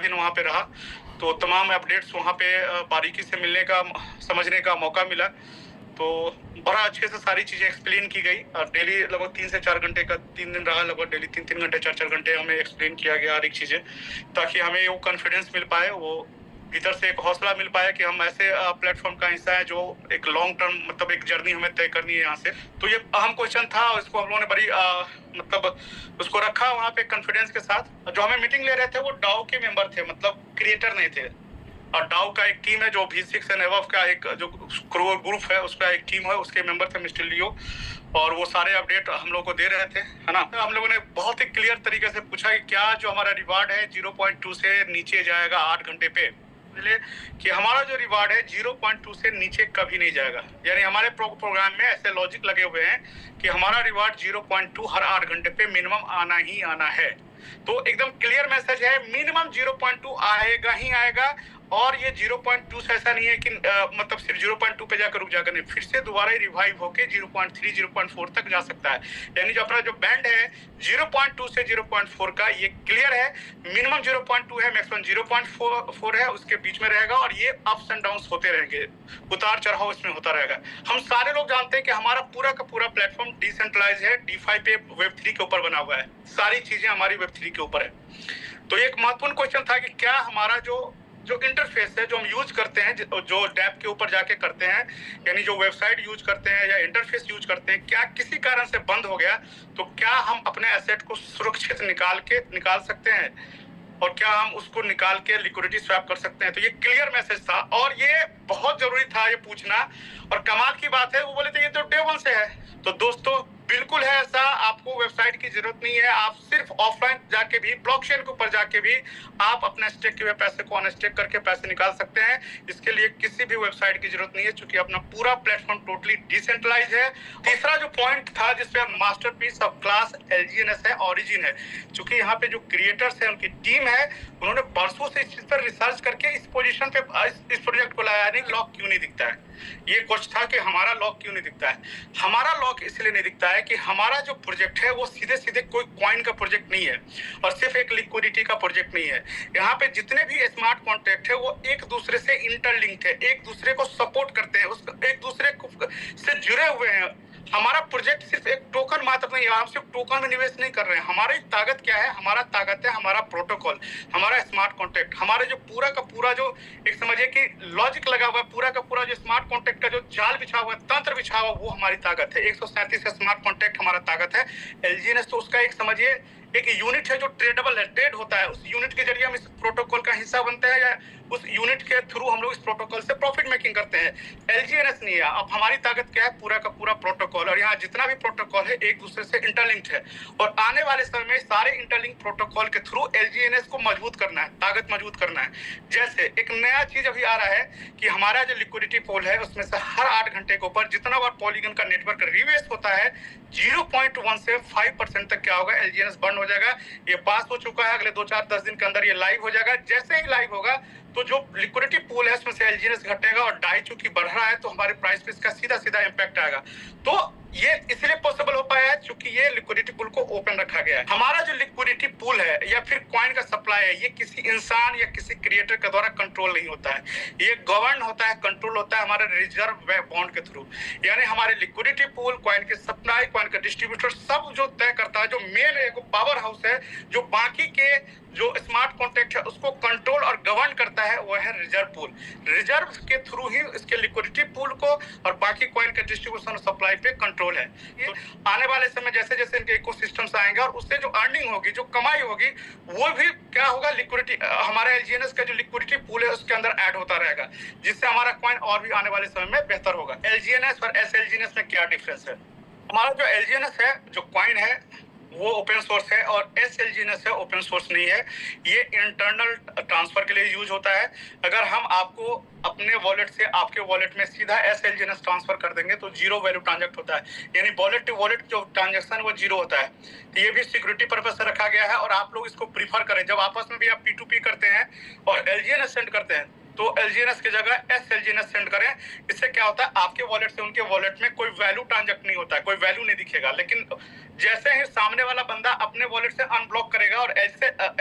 दिन वहाँ पे रहा, तो तमाम अपडेट्स वहाँ पे बारीकी से मिलने का, समझने का मौका मिला। तो बड़ा अच्छे से सारी चीज़ें एक्सप्लेन की गई और डेली लगभग 3 से 4 घंटे का 3 दिन रहा, लगभग डेली 3-3 घंटे 4-4 घंटे हमें एक्सप्लेन किया गया हर एक चीज़ें, ताकि हमें वो कॉन्फिडेंस मिल पाए, वो भीतर से एक हौसला मिल पाया कि हम ऐसे प्लेटफॉर्म का हिस्सा है जो एक लॉन्ग टर्म, मतलब एक जर्नी हमें तय करनी है यहाँ से। तो ये अहम क्वेश्चन था, इसको हम लोगों ने बड़ी मतलब उसको रखा वहाँ पे कॉन्फिडेंस के साथ। जो हमें मीटिंग ले रहे थे वो डाओ के मेंबर थे, मतलब क्रिएटर नहीं थे। और डाउ का एक टीम है जो V6 एंड अबव का एक जो ग्रुप है, उसका एक टीम है, उसके मेंबर थे मिस्टर लियो, और वो सारे अपडेट हम लोग को दे रहे थे, है ना। हम लोगों ने बहुत ही क्लियर तरीके से पूछा कि क्या जो हमारा रिवार्ड है 0.2 से नीचे जाएगा 8 घंटे पे, कि हमारा जो रिवार्ड है 0.2 से नीचे कभी नहीं जाएगा। यानी हमारे प्रोग्राम में ऐसे लॉजिक लगे हुए हैं कि हमारा रिवार्ड 0.2 हर 8 घंटे पे मिनिमम आना ही आना है। तो एकदम क्लियर मैसेज है, मिनिमम 0.2 आएगा ही आएगा। और ये 0.2 से ऐसा नहीं है कि मतलब सिर्फ 0.2 पे जाकर रुक जाकर, नहीं, फिर से दोबारा रिवाइव होके 0.3 0.4 तक जा सकता है। यानी जो अपना जो बैंड है 0.2 से 0.4 का, ये क्लियर है। मिनिमम 0.2 है, मैक्सिमम 0.4 है, उसके बीच में रहेगा। और ये अप्स एंड डाउन्स होते रहेंगे, उतार चढ़ाव इसमें होता रहेगा। हम सारे लोग जानते हैं कि हमारा पूरा का पूरा प्लेटफॉर्म डिसेंट्रलाइज है, DeFi पे Web3 के ऊपर बना हुआ है, सारी चीजें हमारी Web3 के ऊपर है। तो एक महत्वपूर्ण क्वेश्चन था कि क्या हमारा जो इंटरफेस है जो हम यूज करते हैं, जो डैप के ऊपर जाके करते हैं, यानी जो वेबसाइट यूज करते हैं या इंटरफेस यूज करते हैं, क्या किसी कारण से बंद हो गया तो क्या हम अपने एसेट को सुरक्षित निकाल सकते हैं, और क्या हम उसको निकाल के लिक्विडिटी स्वैप कर सकते हैं। तो ये क्लियर मैसेज था और ये बहुत जरूरी था ये पूछना। और कमाल की बात है, वो बोले थे ये तो डे 1 से है। तो दोस्तों बिल्कुल है ऐसा, आपको वेबसाइट की जरूरत नहीं है, आप सिर्फ ऑफलाइन जाके भी, ब्लॉकचेन के ऊपर जाके भी आप अपने स्टेक किए हुए पैसे को अनस्टेक करके पैसे निकाल सकते हैं। इसके लिए किसी भी वेबसाइट की जरूरत नहीं है, क्योंकि अपना पूरा प्लेटफॉर्म टोटली डिसेंट्रलाइज है। तीसरा जो पॉइंट था जिसपे मास्टरपीस ऑफ क्लास LGNS है, ओरिजिन है, क्योंकि यहाँ पे जो क्रिएटर्स है उनकी टीम है, उन्होंने बरसों से इस चीज पर रिसर्च करके इस पोजीशन पे इस प्रोजेक्ट को लाया। नहीं, लॉक क्यों नहीं दिखता है, ये क्वेश्चन था कि हमारा लॉक क्यों नहीं दिखता है। हमारा लॉक इसलिए नहीं दिखता है कि हमारा जो प्रोजेक्ट है वो सीधे सीधे कोई कॉइन का प्रोजेक्ट नहीं है और सिर्फ एक लिक्विडिटी का प्रोजेक्ट नहीं है। यहाँ पे जितने भी स्मार्ट कॉन्ट्रैक्ट है वो एक दूसरे से इंटरलिंक्ड है, एक दूसरे को सपोर्ट करते हैं, एक दूसरे से जुड़े हुए हैं। हमारा प्रोजेक्ट सिर्फ एक टोकन मात्र नहीं है, हम सिर्फ टोकन में निवेश नहीं कर रहे हैं। हमारी ताकत क्या है, हमारा ताकत है हमारा प्रोटोकॉल, हमारा स्मार्ट कॉन्ट्रैक्ट, हमारे जो पूरा का पूरा जो एक समझिए कि लॉजिक लगा हुआ है, पूरा का पूरा जो स्मार्ट कॉन्ट्रैक्ट का जो जाल बिछा हुआ है, तंत्र बिछा हुआ, वो हमारी ताकत है। 137 का स्मार्ट कॉन्ट्रैक्ट हमारा ताकत है। LGNS तो उसका एक समझिए एक यूनिट है जो ट्रेडेबल है, ट्रेड होता है। उस यूनिट के जरिए हम इस प्रोटोकॉल का हिस्सा बनते हैं, या उस यूनिट के थ्रू हम लोग इस प्रोटोकॉल से प्रॉफिट मेकिंग करते हैं। LGNS नहीं है। अब हमारी ताकत क्या है, पूरा का पूरा प्रोटोकॉल, और यहाँ जितना भी प्रोटोकॉल है एक दूसरे से इंटरलिंक्ड है। और आने वाले समय में सारे इंटरलिंक प्रोटोकॉल के थ्रू LGNS को मजबूत करना है, ताकत मजबूत करना है। जैसे एक नया चीज अभी आ रहा है कि हमारा जो लिक्विडिटी पूल है उसमें से हर 8 घंटे के ऊपर जितना बार पॉलीगन का नेटवर्क रिवेस्ट होता है 0.1 से 5% तक क्या होगा, LGNS बर्न हो जाएगा। ये पास हो चुका है, अगले 2-4-10 दिन के अंदर ये लाइव हो जाएगा। जैसे ही लाइव होगा तो जो लिक्विडिटी पूल है उसमें से LGNS घटेगा, और डाई चूंकि बढ़ रहा है तो हमारे प्राइस पे इसका सीधा सीधा इम्पैक्ट आएगा। तो ये इसलिए पॉसिबल हो पाया है क्योंकि ये लिक्विडिटी पूल को ओपन रखा गया है। हमारा जो लिक्विडिटी पूल है या फिर कॉइन का सप्लाई है, ये किसी इंसान या किसी क्रिएटर के द्वारा कंट्रोल नहीं होता है, ये गवर्न होता है, कंट्रोल होता है हमारे रिजर्व बॉन्ड के थ्रू। यानी हमारे लिक्विडिटी पूल, कॉइन की सप्लाई, कॉइन का डिस्ट्रीब्यूटर सब जो तय करता है, जो मेन एक पावर हाउस है जो बाकी के जो स्मार्ट कॉन्ट्रैक्ट है उसको कंट्रोल और गवर्न करता है, वो है रिजर्व पूल। रिजर्व के थ्रू ही इसके लिक्विडिटी पूल को और बाकी कॉइन के डिस्ट्रीब्यूशन और सप्लाई पे कंट्रोल है। तो आने वाले समय जैसे जैसे इनके इकोसिस्टम्स आएंगे और उससे जो अर्निंग होगी, जो कमाई होगी, वो भी क्या होगा, लिक्विडिटी हमारे LGNS का जो लिक्विडिटी पूल है उसके अंदर ऐड होता रहेगा, जिससे हमारा कॉइन और भी आने वाले समय में बेहतर होगा। LGNS और SLGNS में क्या डिफरेंस है? हमारा जो LGNS है, जो कॉइन है, वो ओपन सोर्स है, और SLGNS है ओपन सोर्स नहीं है। ये इंटरनल ट्रांसफर के लिए यूज होता है। अगर हम आपको अपने वॉलेट से आपके वॉलेट में सीधा SLGNS ट्रांसफर कर देंगे तो जीरो वैल्यू ट्रांजेक्ट होता है, यानी वॉलेट टू वॉलेट जो ट्रांजेक्शन वो जीरो होता है। तो ये भी सिक्योरिटी पर्पज से रखा गया है, और आप लोग इसको प्रीफर करें। जब आपस में भी आप P2P करते हैं और LGNS सेंड करते हैं तो LGNS की जगह SLGNS सेंड करें। इससे क्या होता है, आपके वॉलेट से उनके वॉलेट में कोई वैल्यू ट्रांजेक्ट नहीं होता है, कोई वैल्यू नहीं दिखेगा। लेकिन जैसे ही सामने वाला बंदा अपने वॉलेट से अनब्लॉक करेगा और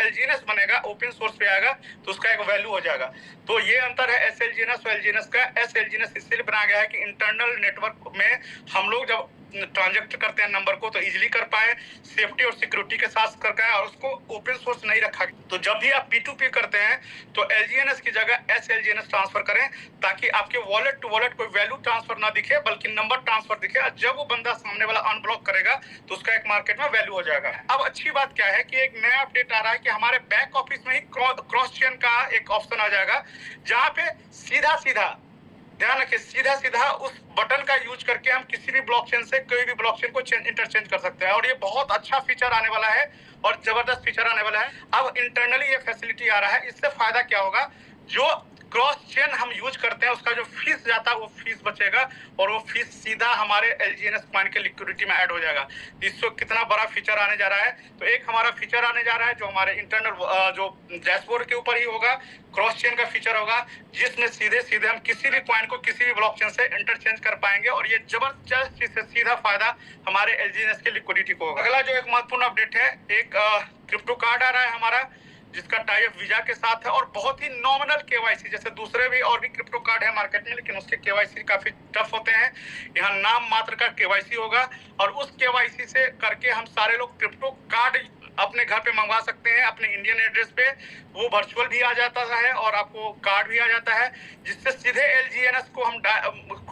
LGNS बनेगा, ओपन सोर्स पे आएगा, तो उसका एक वैल्यू हो जाएगा। तो ये अंतर है SLGNS और LGNS का। SLGNS इसलिए बनाया गया है कि इंटरनल नेटवर्क में हम लोग जब ट्रांजेक्ट करते हैं नंबर को तो इजीली कर पाए, सेफ्टी और सिक्योरिटी के साथ कर पाए, और उसको ओपन सोर्स नहीं रखा। तो जब भी आप P2P करते हैं तो LGNS की जगह SLGNS ट्रांसफर करें, ताकि आपके वॉलेट टू वॉलेट कोई वैल्यू ट्रांसफर ना दिखे, बल्कि नंबर ट्रांसफर दिखे। जब वो बंदा सामने वाला अनब्लॉक करेगा तो उसका एक मार्केट में वैल्यू हो जाएगा। अब अच्छी बात क्या है कि एक नया अपडेट आ रहा है कि हमारे बैक ऑफिस में ही क्रॉस चेन का एक ऑप्शन आ जाएगा, जहां पे सीधा सीधा, ध्यान रखिए, सीधा सीधा उस बटन का यूज करके हम किसी भी ब्लॉकचेन से कोई भी ब्लॉकचेन को इंटरचेंज कर सकते हैं। और ये बहुत अच्छा फीचर आने वाला है और जबरदस्त फीचर आने वाला है। अब इंटरनली ये फैसिलिटी आ रहा है। इससे फायदा क्या होगा, जो क्रॉस चेन हम यूज करते हैं उसका जो फीस जाता है वो फीस बचेगा, और वो फीस सीधा हमारे LGNS कॉइन के लिक्विडिटी में ऐड हो जाएगा। इससे कितना बड़ा फीचर आने जा रहा है। तो एक हमारा फीचर आने जा रहा है जो हमारे इंटरनल जो डैशबोर्ड के ऊपर ही होगा, क्रॉस चेन का फीचर होगा, जिसमें सीधे सीधे हम किसी भी कॉइन को किसी भी ब्लॉकचेन से इंटरचेंज कर पाएंगे, और ये जबरदस्त चीज से सीधा फायदा हमारे LGNS के लिक्विडिटी को होगा। अगला जो एक महत्वपूर्ण अपडेट है, एक क्रिप्टो कार्ड आ रहा है हमारा, जिसका टाई अप वीजा के साथ है, और बहुत ही नॉमिनल KYC, जैसे दूसरे भी और भी क्रिप्टो कार्ड है मार्केट में, लेकिन उसके KYC काफी टफ होते हैं। यहाँ नाम मात्र का KYC होगा, और उस KYC से करके हम सारे लोग क्रिप्टो कार्ड अपने घर पे मंगवा सकते हैं, अपने इंडियन एड्रेस पे। वो वर्चुअल भी आ जाता है और आपको कार्ड भी आ जाता है, जिससे सीधे LGNS को हम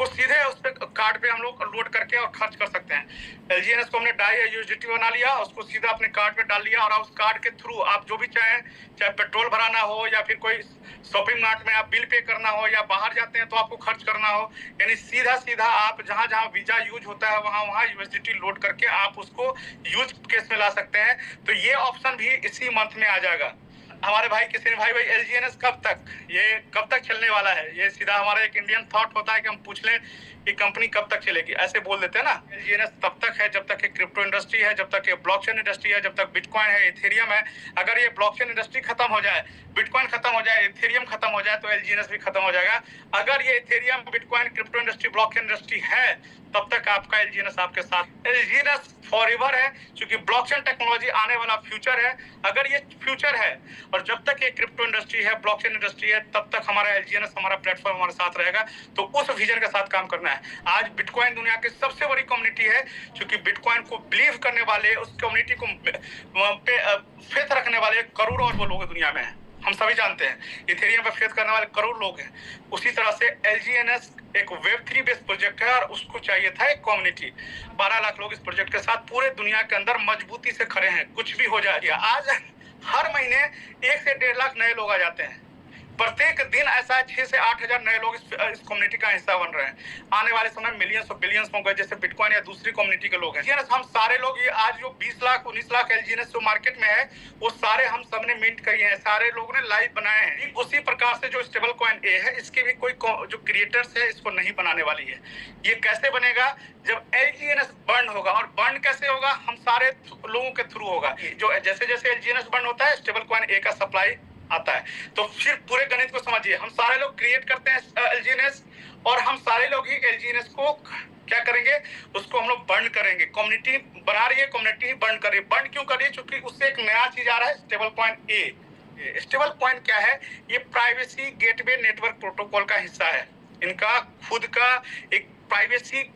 सीधे उस पे कार्ड पे हम लोग लोड करके और खर्च कर सकते हैं। LGNS को हमने डाई या USDT बना लिया, उसको सीधा अपने कार्ड पे डाल लिया, और उस कार्ड के थ्रू आप जो भी चाहें, चाहे पेट्रोल भराना हो या फिर कोई शॉपिंग मार्ट में आप बिल पे करना हो, या बाहर जाते हैं तो आपको खर्च करना हो, यानी सीधा सीधा आप जहां जहां वीजा यूज होता है वहां वहां USDT लोड करके आप उसको यूज केस में ला सकते हैं। तो ये ऑप्शन भी इसी मंथ में आ जाएगा। हमारे भाई किसी ने भाई LGNS कब तक चलने वाला है, ये सीधा हमारा एक इंडियन थॉट होता है कि हम पूछ लें कि कंपनी कब तक चलेगी, ऐसे बोल देते हैं ना। LGNS तब तक है जब तक ये क्रिप्टो इंडस्ट्री है, जब तक ये ब्लॉकचेन इंडस्ट्री है, जब तक बिटकॉइन है, इथेरियम है। अगर ये ब्लॉकचेन इंडस्ट्री खत्म हो जाए, बिटकॉइन खत्म हो जाए, इथेरियम खत्म हो जाए, तो LGNS भी खत्म हो जाएगा। अगर ये Ethereum, bitcoin, crypto industry, blockchain industry है, तब तक आपका LGNS आपके साथ। LGNS फॉरएवर है, क्योंकि ब्लॉकचेन टेक्नोलॉजी आने वाला फ्यूचर है। अगर ये फ्यूचर है और जब तक ये क्रिप्टो इंडस्ट्री है, ब्लॉकचेन इंडस्ट्री है, तब तक हमारा LGNS, हमारा प्लेटफॉर्म हमारे साथ रहेगा। तो उस विजन के साथ काम करना है। आज बिटकॉइन दुनिया की सबसे बड़ी कम्युनिटी है, क्योंकि बिटकॉइन को बिलीव करने वाले, उस कम्युनिटी को पे फेथ रखने वाले करोड़ों और वो लोग दुनिया में हैं, हम सभी जानते हैं। इथेरियम पे फेथ करने वाले करोड़ लोग हैं। उसी तरह से LGNS एक Web3 बेस्ड प्रोजेक्ट है, और उसको चाहिए था एक कम्युनिटी। 12 लाख लोग इस प्रोजेक्ट के साथ पूरे दुनिया के अंदर मजबूती से खड़े हैं। कुछ भी हो जाए, आज हर महीने 1 से 1.5 लाख नए लोग आ जाते हैं। प्रत्येक दिन ऐसा 6 से 8 हजार नए लोग इस कम्युनिटी का हिस्सा बन रहे हैं। आने वाले समय मिलियंस और बिलियंस होंगे, जैसे बिटकॉइन या दूसरी कम्युनिटी के लोग हैं। हम सारे लोग, ये आज जो 20 लाख 19 लाख LGNS जो मार्केट में है, वो सारे हम सब ने मिंट किए हैं, सारे लोगों ने लाइव बनाए हैं। उसी प्रकार से जो स्टेबल कॉइन A है, इसकी भी कोई जो क्रिएटर्स है इसको नहीं बनाने वाली है। ये कैसे बनेगा, जब LGNS बर्न होगा। और बर्न कैसे होगा, हम सारे लोगों के थ्रू होगा। जो जैसे जैसे LGNS बर्न होता है, स्टेबल कॉइन A का सप्लाई आता है। तो फिर पूरे गणित को समझिए, हम सारे लोग क्रिएट करते हैं LGNS, और हम सारे लोग ही LGNS को क्या करेंगे, उसको हम लोग बर्न करेंगे। कम्युनिटी बना रही है, कम्युनिटी ही बर्न कर रही है। बर्न क्यों कर रही है, क्योंकि उससे एक नया चीज आ रहा है, stable coin A। Stable coin क्या है, ये प्राइवेसी गेटवे नेटवर्क प्रोटोकॉल का हिस्सा है। इनका खुद का एक प्राइवेसी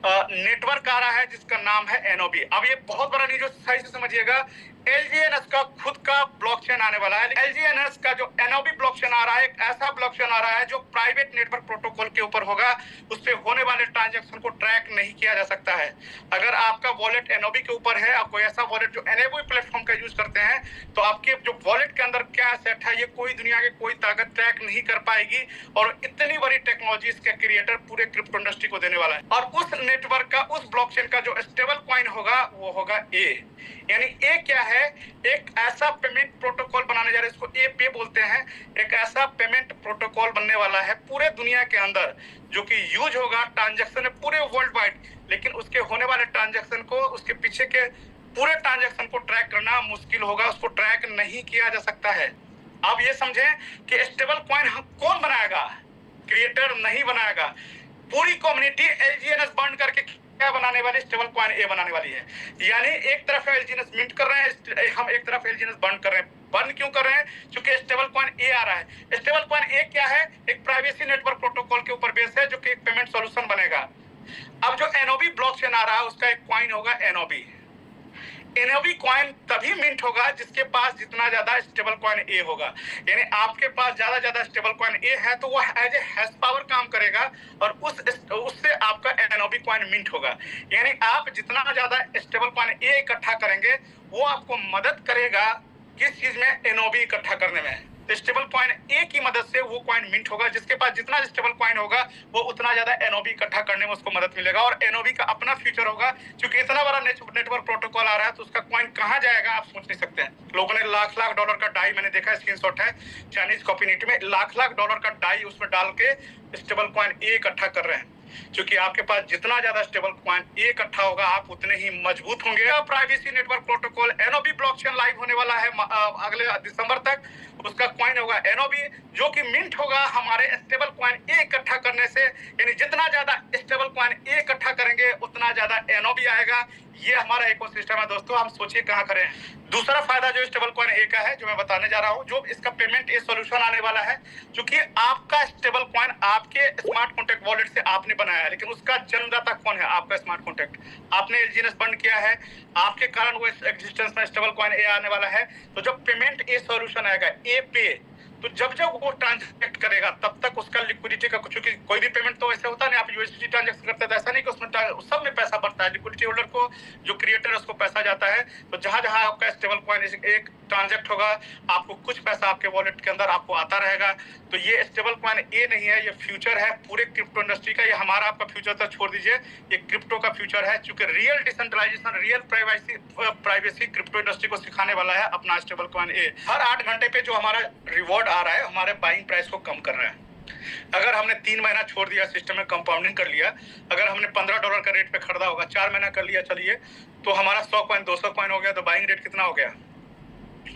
नेटवर्क आ रहा है, जिसका नाम है NOB। अब ये बहुत बड़ा न्यूज़, सही से समझिएगा। LGNS का खुद का ब्लॉकचेन आने वाला है। LGNS का जो NOB ब्लॉकचेन आ रहा है, एक ऐसा ब्लॉकचेन आ रहा है जो प्राइवेट नेटवर्क प्रोटोकॉल के ऊपर होगा। उस पे होने वाले ट्रांजैक्शन को ट्रैक नहीं किया जा सकता है। अगर आपका वॉलेट NOB के ऊपर है, आप कोई ऐसा वॉलेट जो NOB प्लेटफॉर्म का यूज करते हैं, तो आपके जो वॉलेट के अंदर क्या सेट है, ये कोई दुनिया के कोई ताकत ट्रैक नहीं कर पाएगी। और इतनी बड़ी टेक्नोलॉजी इसके क्रिएटर पूरे क्रिप्टो इंडस्ट्री को देने वाला है। और उस नेटवर्क का, उस ब्लॉकचेन का जो स्टेबल कॉइन होगा, वो होगा A। यानी A क्या है, एक ऐसा पेमेंट प्रोटोकॉल बनाने जा रहे हैं, इसको A-Pay बोलते हैं। एक ऐसा पेमेंट प्रोटोकॉल बनने वाला है पूरे दुनिया के अंदर, जो कि यूज होगा ट्रांजैक्शन में पूरे वर्ल्ड वाइड। लेकिन उसके होने वाले ट्रांजैक्शन को, उसके पीछे के पूरे ट्रांजैक्शन को ट्रैक करना मुश्किल होगा, उसको ट्रैक नहीं किया जा सकता है। आप ये समझें कि स्टेबल कॉइन कौन बनाएगा? क्रिएटर नहीं बनाएगा, पूरी कम्युनिटी एलजीएनएस बर्न करके क्या बनाने वाली? स्टेबल कॉइन ए बनाने वाली है। यानी एक तरफ एलजीएनएस मिंट कर रहे हैं, हम एक तरफ एलजीएनएस बर्न कर रहे हैं। बर्न क्यों कर रहे हैं? क्योंकि स्टेबल कॉइन ए आ रहा है। स्टेबल कॉइन ए क्या है? एक प्राइवेसी नेटवर्क प्रोटोकॉल के ऊपर बेस है, जो कि एक पेमेंट सॉल्यूशन बनेगा। अब जो एनओबी ब्लॉकचेन आ रहा है, उसका एक कॉइन होगा एनओबी। एनओबी कॉइन तभी मिंट होगा जिसके पास जितना ज्यादा स्टेबल कॉइन ए होगा। यानी आपके पास ज्यादा स्टेबल कॉइन ए है तो वो एज ए हैश पावर काम करेगा और उससे आपका एनओबी कॉइन मिंट होगा। यानी आप जितना ज्यादा स्टेबल कॉइन ए इकट्ठा करेंगे, वो आपको मदद करेगा किस चीज में? एनओबी इकट्ठा करने में। स्टेबल कॉइन ए की मदद से वो कॉइन मिंट होगा। जिसके पास जितना स्टेबल कॉइन होगा, वो उतना ज्यादा एनओबी इकट्ठा करने में उसको मदद मिलेगा। और एनओबी का अपना फ्यूचर होगा, क्योंकि इतना बड़ा नेटवर्क प्रोटोकॉल आ रहा है, तो उसका कॉइन कहाँ जाएगा आप सोच नहीं सकते हैं। लोगों ने लाख डॉलर का डाई, मैंने देखा स्क्रीनशॉट है चाइनीज कम्युनिटी में, लाख डॉलर का डाई उसमें डाल के स्टेबल कॉइन ए इकट्ठा कर रहे हैं। क्योंकि आपके पास जितना ज्यादा स्टेबल कॉइन ए इकट्ठा होगा, आप उतने ही मजबूत होंगे। Privacy network protocol NOB blockchain live होने वाला है अगले दिसंबर तक। उसका कॉइन होगा एनओबी, जो कि मिंट होगा हमारे स्टेबल कॉइन ए इकट्ठा करने से। यानी जितना ज्यादा स्टेबल कॉइन ए इकट्ठा करेंगे, उतना ज्यादा एनओबी आएगा। ये हमारा इकोसिस्टम है दोस्तों, हम सोचिए कहाँ करें। दूसरा फायदा जो स्टेबल कॉइन ए का है, जो मैं बताने जा रहा हूँ, जो इसका पेमेंट ए सॉल्यूशन आने वाला है। क्योंकि आपका स्टेबल कॉइन आपके स्मार्ट कॉन्ट्रैक्ट वॉलेट से आपने बनाया है, लेकिन उसका जन्मदाता कौन है? आपका स्मार्ट कॉन्ट्रैक्ट। आपने एलजीएनएस बंद किया है, आपके कारण वो एग्जिस्टेंस में स्टेबल कॉइन ए आने वाला है। तो जब पेमेंट ए सॉल्यूशन आएगा, ए पे, तो जब वो ट्रांजैक्ट करेगा, तब तक उसका लिक्विडिटी का, क्योंकि कोई भी पेमेंट तो ऐसे होता नहीं, आप यूएसडी ट्रांजैक्शन करते हैं, ऐसा नहीं कि उसमें सब में पैसा बढ़ता है। लिक्विडिटी होल्डर को, जो क्रिएटर है, उसको पैसा जाता है। तो जहां जहां आपका स्टेबल कॉइन एक ट्रांजैक्ट होगा, आपको कुछ पैसा आपके वॉलेट के अंदर आपको आता रहेगा। तो ये स्टेबल कॉइन ए नहीं है, ये फ्यूचर है पूरे क्रिप्टो इंडस्ट्री का। ये हमारा आपका फ्यूचर तो छोड़ दीजिए, ये क्रिप्टो का फ्यूचर है। क्योंकि real decentralization, real privacy crypto industry को सिखाने वाला है अपना स्टेबल कॉइन ए। हर 8 घंटे पे जो हमारा रिवॉर्ड आ रहा है, हमारे बाइंग प्राइस को कम कर रहा है। अगर हमने 3 महीना छोड़ दिया, सिस्टम में कंपाउंडिंग कर लिया, अगर हमने $15 का रेट पे खरीदा होगा, 4 महीना कर लिया, चलिए, तो हमारा 100 कॉइन 200 कॉइन हो गया। तो बाइंग रेट कितना हो गया?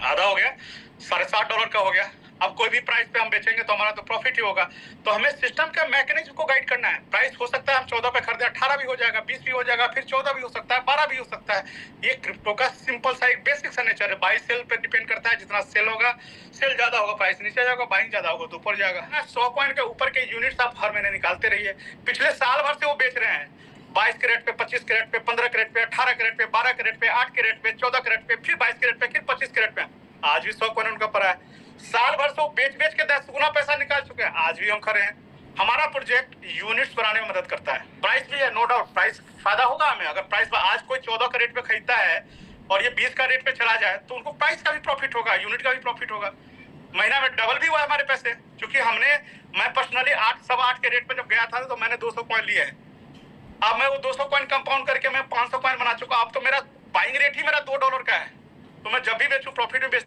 आधा हो गया, $60.5 का हो गया। अब कोई भी प्राइस पे हम बेचेंगे तो हमारा तो प्रॉफिट ही होगा। तो हमें सिस्टम का मैकेनिज्म को गाइड करना है। प्राइस हो सकता है हम 14 पे खरीदे, 18 भी हो जाएगा, 20 भी हो जाएगा, फिर 14 भी हो सकता है, 12 भी हो सकता है। ये क्रिप्टो का सिंपल सा एक बेसिक सा नेचर है। बाई सेल पे डिपेंड करता है। जितना सेल होगा, सेल ज्यादा होगा, प्राइस नीचे जाएगा, बाइंग ज्यादा होगा तो ऊपर जाएगा। 100 कॉइन के ऊपर के यूनिट्स आप हर महीने निकालते रहिए। पिछले साल भर से वो बेच रहे हैं 22 कैरेट पे, 25 कैरेट पे, 15 कैरेट पे, 18 कैरेट पे, 12 कैरेट पे, 8 कैरेट पे, 14 कैरेट पे, फिर 22 कैरेट पे, फिर 25 कैरेट पे। आज भी 100 कॉइन उनका पड़ा है। साल भर से वो बेच के 10 गुना पैसा निकाल चुके हैं। आज भी हम खड़े हैं। हमारा प्रोजेक्ट यूनिट्स बनाने में मदद करता है। प्राइस भी है, नो डाउट, प्राइस फायदा होगा हमें। अगर प्राइस आज कोई 14 का रेट पे खरीदता है और ये 20 का रेट पे चला जाए, तो उनको प्राइस का भी प्रॉफिट होगा, यूनिट का भी प्रॉफिट होगा। महीना में डबल भी हुआ है हमारे पैसे। क्योंकि मैं पर्सनली 8 के रेट पे जब गया था, तो मैंने 200 कॉइन लिए हैं। अब मैं वो 200 कॉइन कंपाउंड करके मैं 500 कॉइन बना चुका। अब तो मेरा बाइंग रेट ही मेरा $2 का है। तो मैं जब भी बेचूं, प्रॉफिट में बेच